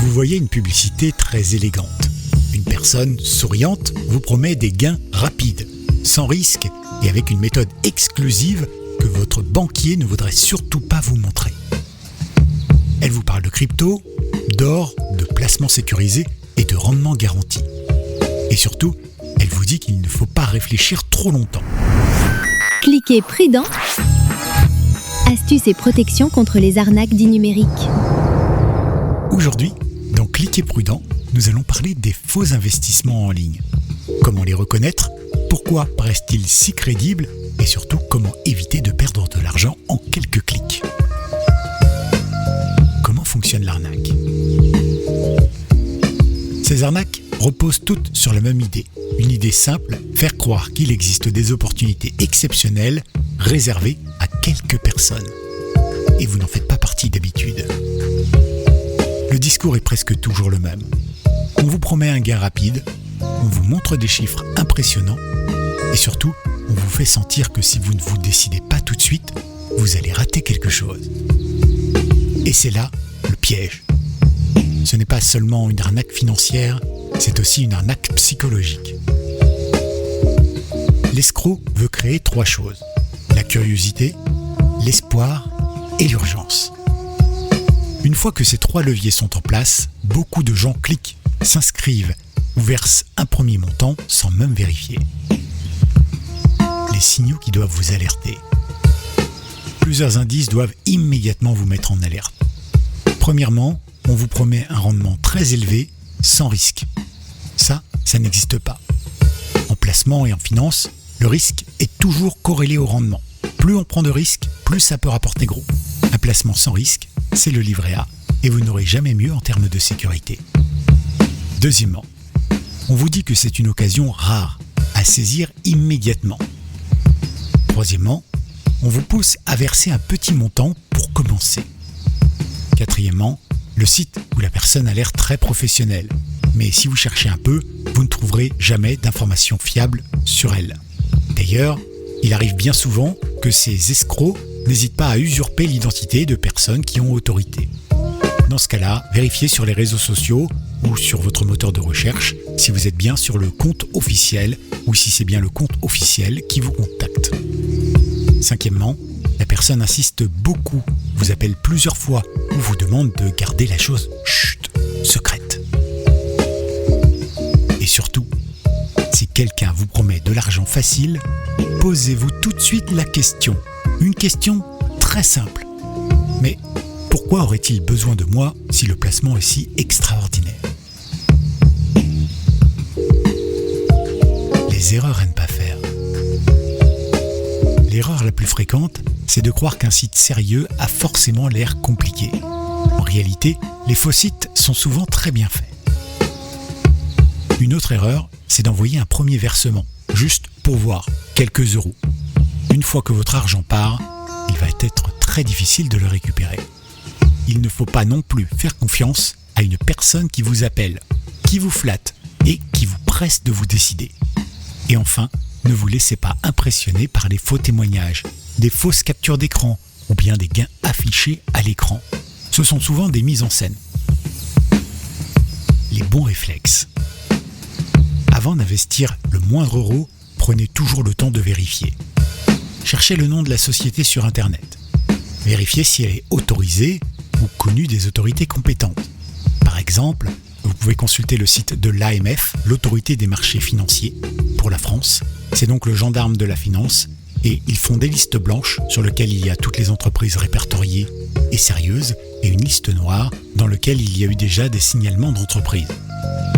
Vous voyez une publicité très élégante. Une personne souriante vous promet des gains rapides, sans risque et avec une méthode exclusive que votre banquier ne voudrait surtout pas vous montrer. Elle vous parle de crypto, d'or, de placements sécurisés et de rendement garanti. Et surtout, elle vous dit qu'il ne faut pas réfléchir trop longtemps. Cliquez prudent. Astuces et protections contre les arnaques dits numériques. Aujourd'hui, dans Cliquez prudent, nous allons parler des faux investissements en ligne. Comment les reconnaître ? Pourquoi paraissent-ils si crédibles ? Et surtout, comment éviter de perdre de l'argent en quelques clics ? Comment fonctionne l'arnaque ? Ces arnaques reposent toutes sur la même idée. Une idée simple, faire croire qu'il existe des opportunités exceptionnelles réservées à quelques personnes. Et vous n'en faites pas partie d'habitude. Le discours est presque toujours le même. On vous promet un gain rapide, on vous montre des chiffres impressionnants et surtout, on vous fait sentir que si vous ne vous décidez pas tout de suite, vous allez rater quelque chose. Et c'est là le piège. Ce n'est pas seulement une arnaque financière, c'est aussi une arnaque psychologique. L'escroc veut créer 3 choses. La curiosité, l'espoir et l'urgence. Une fois que ces 3 leviers sont en place, beaucoup de gens cliquent, s'inscrivent ou versent un premier montant sans même vérifier. Les signaux qui doivent vous alerter. Plusieurs indices doivent immédiatement vous mettre en alerte. Premièrement, on vous promet un rendement très élevé, sans risque. Ça n'existe pas. En placement et en finance, le risque est toujours corrélé au rendement. Plus on prend de risques, plus ça peut rapporter gros. Un placement sans risque, c'est le livret A, et vous n'aurez jamais mieux en termes de sécurité. Deuxièmement, on vous dit que c'est une occasion rare, à saisir immédiatement. Troisièmement, on vous pousse à verser un petit montant pour commencer. Quatrièmement, le site où la personne a l'air très professionnelle, mais si vous cherchez un peu, vous ne trouverez jamais d'informations fiables sur elle. D'ailleurs, il arrive bien souvent que ces escrocs n'hésitent pas à usurper l'identité de personnes qui ont autorité. Dans ce cas-là, vérifiez sur les réseaux sociaux ou sur votre moteur de recherche si vous êtes bien sur le compte officiel ou si c'est bien le compte officiel qui vous contacte. Cinquièmement, la personne insiste beaucoup, vous appelle plusieurs fois ou vous demande de garder la chose secrète. Et surtout, si quelqu'un vous promet de l'argent facile, posez-vous tout de suite la question. Une question très simple. Mais pourquoi aurait-il besoin de moi si le placement est si extraordinaire ? Les erreurs à ne pas faire. L'erreur la plus fréquente, c'est de croire qu'un site sérieux a forcément l'air compliqué. En réalité, les faux sites sont souvent très bien faits. Une autre erreur, c'est d'envoyer un premier versement, juste pour voir, quelques euros. Une fois que votre argent part, il va être très difficile de le récupérer. Il ne faut pas non plus faire confiance à une personne qui vous appelle, qui vous flatte et qui vous presse de vous décider. Et enfin, ne vous laissez pas impressionner par les faux témoignages, des fausses captures d'écran ou bien des gains affichés à l'écran. Ce sont souvent des mises en scène. Les bons réflexes. Avant d'investir le moindre euro, prenez toujours le temps de vérifier. Cherchez le nom de la société sur Internet. Vérifiez si elle est autorisée ou connue des autorités compétentes. Par exemple, vous pouvez consulter le site de l'AMF, l'autorité des marchés financiers, pour la France. C'est donc le gendarme de la finance et ils font des listes blanches sur lesquelles il y a toutes les entreprises répertoriées et sérieuses et une liste noire dans laquelle il y a eu déjà des signalements d'entreprises.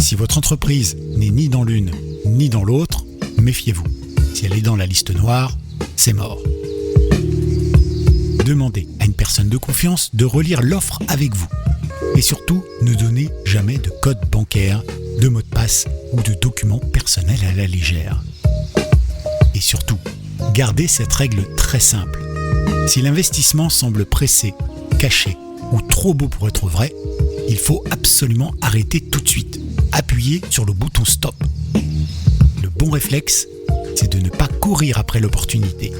Si votre entreprise n'est ni dans l'une ni dans l'autre, méfiez-vous. Si elle est dans la liste noire, c'est mort. Demandez à une personne de confiance de relire l'offre avec vous. Et surtout, ne donnez jamais de code bancaire, de mot de passe ou de documents personnels à la légère. Et surtout, gardez cette règle très simple. Si l'investissement semble pressé, caché ou trop beau pour être vrai, il faut absolument arrêter tout de suite. Appuyez sur le bouton stop. Le bon réflexe, c'est de ne pas courir après l'opportunité.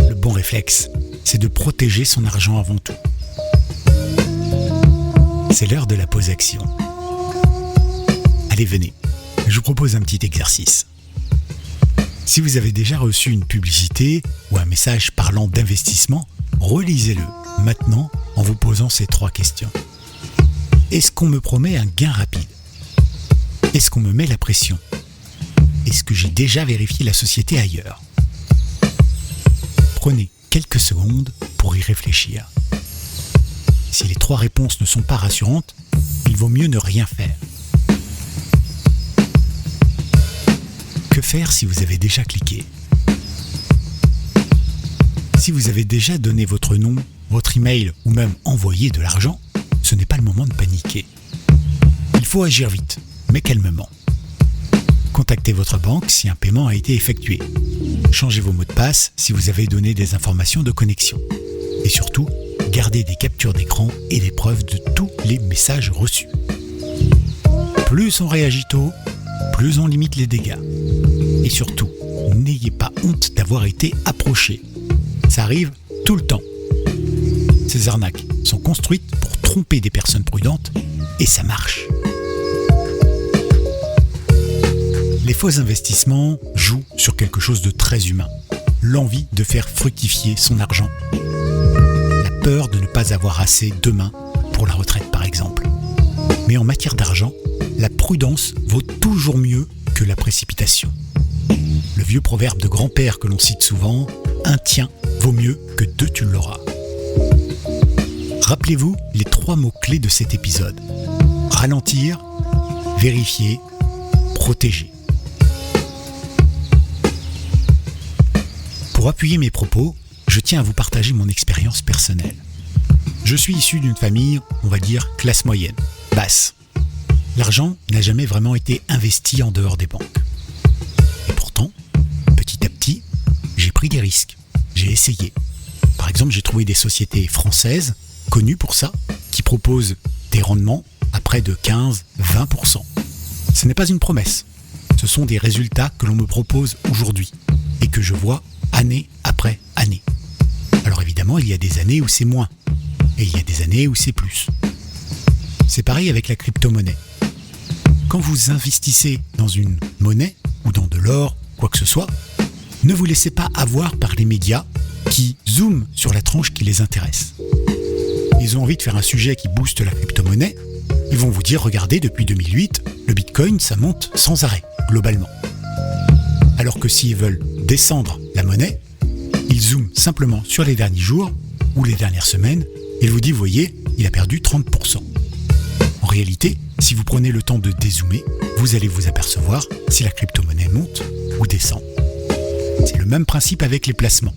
Le bon réflexe, c'est de protéger son argent avant tout. c'est l'heure de la pause action. Allez, venez, je vous propose un petit exercice. Si vous avez déjà reçu une publicité ou un message parlant d'investissement, relisez-le maintenant en vous posant ces 3 questions. Est-ce qu'on me promet un gain rapide ? Est-ce qu'on me met la pression ? Est-ce que j'ai déjà vérifié la société ailleurs ? Prenez quelques secondes pour y réfléchir. Si les 3 réponses ne sont pas rassurantes, il vaut mieux ne rien faire. Que faire si vous avez déjà cliqué ? Si vous avez déjà donné votre nom, votre email ou même envoyé de l'argent, ce n'est pas le moment de paniquer. Il faut agir vite, mais calmement. Contactez votre banque si un paiement a été effectué. Changez vos mots de passe si vous avez donné des informations de connexion. Et surtout, gardez des captures d'écran et des preuves de tous les messages reçus. Plus on réagit tôt, plus on limite les dégâts. Et surtout, n'ayez pas honte d'avoir été approché. Ça arrive tout le temps. Ces arnaques sont construites pour tromper des personnes prudentes et ça marche. Les faux investissements jouent sur quelque chose de très humain, l'envie de faire fructifier son argent. La peur de ne pas avoir assez demain pour la retraite par exemple. Mais en matière d'argent, la prudence vaut toujours mieux que la précipitation. Le vieux proverbe de grand-père que l'on cite souvent, « Un tien vaut mieux que 2 tu l'auras ». Rappelez-vous les 3 mots-clés de cet épisode. Ralentir, vérifier, protéger. Pour appuyer mes propos, je tiens à vous partager mon expérience personnelle. Je suis issu d'une famille, on va dire, classe moyenne, basse. L'argent n'a jamais vraiment été investi en dehors des banques. Et pourtant, petit à petit, j'ai pris des risques. J'ai essayé. Par exemple, j'ai trouvé des sociétés françaises, connues pour ça, qui proposent des rendements à près de 15-20%. Ce n'est pas une promesse. Ce sont des résultats que l'on me propose aujourd'hui et que je vois année après année. Alors évidemment, il y a des années où c'est moins et il y a des années où c'est plus. C'est pareil avec la crypto-monnaie. Quand vous investissez dans une monnaie ou dans de l'or, quoi que ce soit, ne vous laissez pas avoir par les médias qui zooment sur la tranche qui les intéresse. Ils ont envie de faire un sujet qui booste la crypto-monnaie. Ils vont vous dire, regardez, depuis 2008, le Bitcoin, ça monte sans arrêt, globalement. Alors que s'ils veulent descendre la monnaie, ils zooment simplement sur les derniers jours ou les dernières semaines et ils vous disent, vous voyez, il a perdu 30%. En réalité, si vous prenez le temps de dézoomer, vous allez vous apercevoir si la crypto-monnaie monte ou descend. C'est le même principe avec les placements.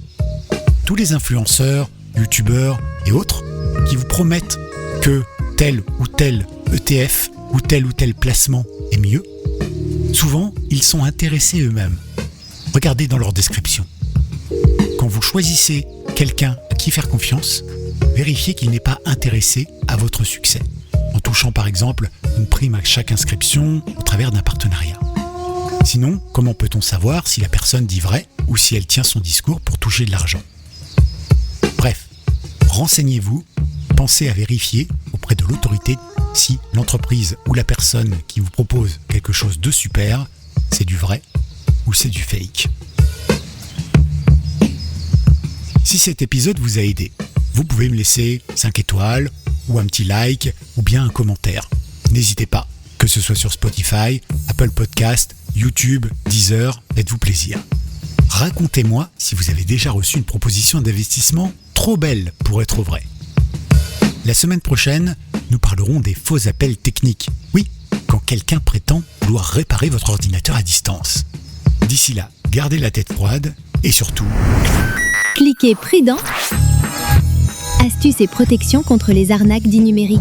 Tous les influenceurs, youtubeurs et autres qui vous promettent que tel ou tel ETF ou tel placement est mieux, souvent ils sont intéressés eux-mêmes. Regardez dans leur description. Quand vous choisissez quelqu'un à qui faire confiance, vérifiez qu'il n'est pas intéressé à votre succès, en touchant par exemple une prime à chaque inscription au travers d'un partenariat. Sinon, comment peut-on savoir si la personne dit vrai ou si elle tient son discours pour toucher de l'argent ? Bref, renseignez-vous, pensez à vérifier auprès de l'autorité si l'entreprise ou la personne qui vous propose quelque chose de super, c'est du vrai ou c'est du fake. Si cet épisode vous a aidé, vous pouvez me laisser 5 étoiles ou un petit like ou bien un commentaire. N'hésitez pas, que ce soit sur Spotify, Apple Podcast, YouTube, Deezer, faites-vous plaisir. Racontez-moi si vous avez déjà reçu une proposition d'investissement trop belle pour être vraie. La semaine prochaine, nous parlerons des faux appels techniques. Oui, quand quelqu'un prétend vouloir réparer votre ordinateur à distance. D'ici là, gardez la tête froide et surtout... Cliquez prudent. Astuces et protections contre les arnaques dits numériques.